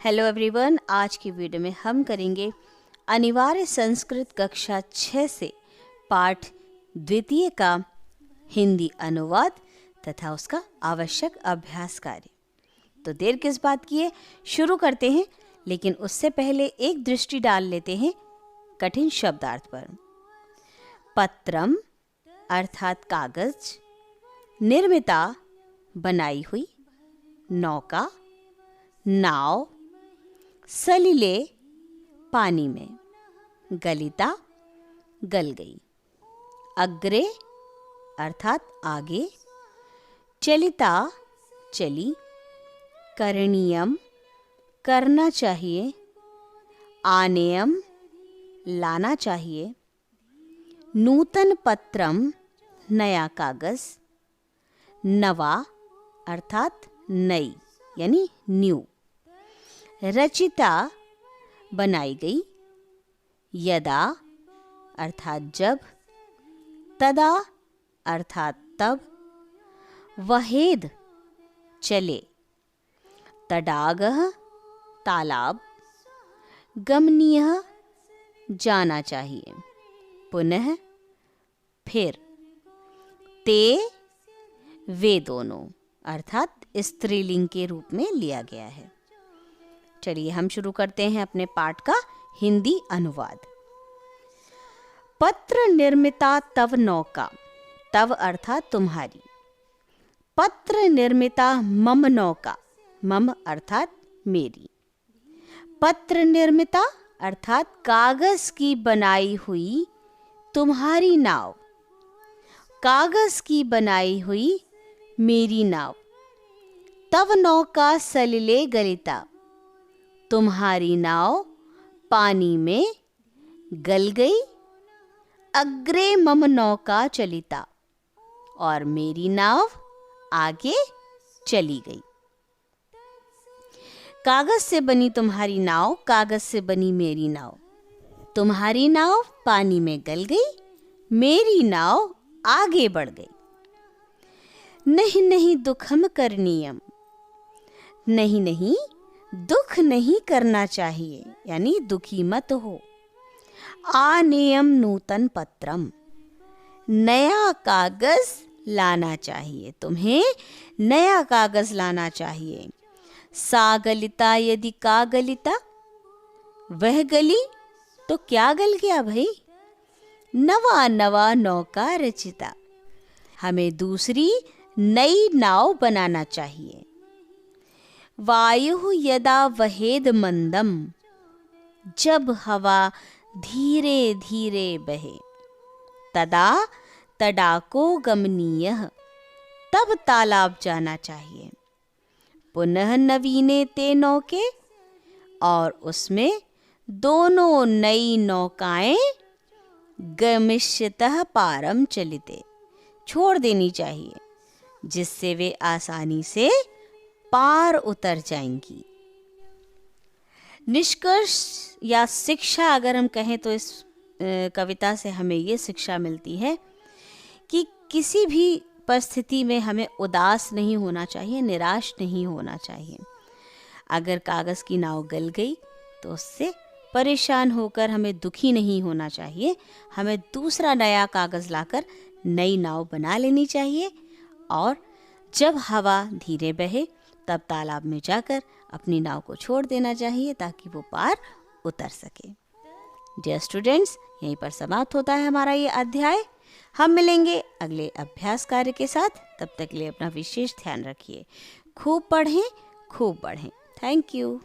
Hello everyone, आज की video में हम करेंगे अनिवार्य संस्कृत कक्षा 6 से पाठ द्वितीय का हिंदी अनुवाद तथा उसका आवश्यक अभ्यास कार्य। तो देर किस बात की है, शुरू करते हैं। लेकिन उससे पहले एक दृष्टि डाल लेते हैं कठिन शब्दार्थ पर। पत्रम अर्थात कागज, निर्मिता बनाई हुई, नौका नाव, सलिले पानी में, गलिता गल गई, अग्रे अर्थात आगे, चलिता चली, करणीयम करना चाहिए, आनेयम लाना चाहिए, नूतन पत्रम नया कागज, नवा अर्थात नई यानी न्यू, रचिता बनाई गई, यदा अर्थात जब, तदा अर्थात तब, वहेद चले, तडागः तालाब, गमनीयः जाना चाहिए, पुनः फिर, ते वे दोनों अर्थात स्त्रीलिंग के रूप में लिया गया है। चलिए हम शुरू करते हैं अपने पाठ का हिंदी अनुवाद। पत्र निर्मिता तव नौका, तव अर्थात तुम्हारी, पत्र निर्मिता मम नौका, मम अर्थात मेरी, पत्र निर्मिता अर्थात कागज की बनाई हुई तुम्हारी नाव, कागज की बनाई हुई मेरी नाव, तव नौका सलिले गलिता, तुम्हारी नाव पानी में गल गई, अग्रे मम नौका चलिता, और मेरी नाव आगे चली गई। कागज से बनी तुम्हारी नाव, कागज से बनी मेरी नाव, तुम्हारी नाव पानी में गल गई, मेरी नाव आगे बढ़ गई। नहीं नहीं दुखम करणीयम, नहीं नहीं दुख नहीं करना चाहिए यानी दुखी मत हो। आनेयम नूतन पत्रम, नया कागज लाना चाहिए, तुम्हें नया कागज लाना चाहिए। सा गलिता यदि का गलिता, वह गली तो क्या गल गया भाई। नवा नवा नौका रचिता, हमें दूसरी नई नाव बनाना चाहिए। वायु यदा वहेद मंदम, जब हवा धीरे धीरे बहे, तदा तडाको गमनीयः, तब तालाब जाना चाहिए। पुनः नवीने ते नौके, और उसमें दोनों नई नौकाएं गमिष्यतः पारम चलिते, छोड़ देनी चाहिए, जिससे वे आसानी से पार उतर जाएंगी। निष्कर्ष या शिक्षा अगर हम कहें तो इस कविता से हमें ये शिक्षा मिलती है कि किसी भी परिस्थिति में हमें उदास नहीं होना चाहिए, निराश नहीं होना चाहिए। अगर कागज़ की नाव गल गई तो उससे परेशान होकर हमें दुखी नहीं होना चाहिए, हमें दूसरा नया कागज़ लाकर नई नाव बना लेनी चाहिए, और जब हवा धीरे बहे तब तालाब में जाकर अपनी नाव को छोड़ देना चाहिए ताकि वो पार उतर सके। डियर स्टूडेंट्स, यहीं पर समाप्त होता है हमारा ये अध्याय। हम मिलेंगे अगले अभ्यास कार्य के साथ, तब तक के लिए अपना विशेष ध्यान रखिए। खूब पढ़ें, खूब बढ़ें। Thank you.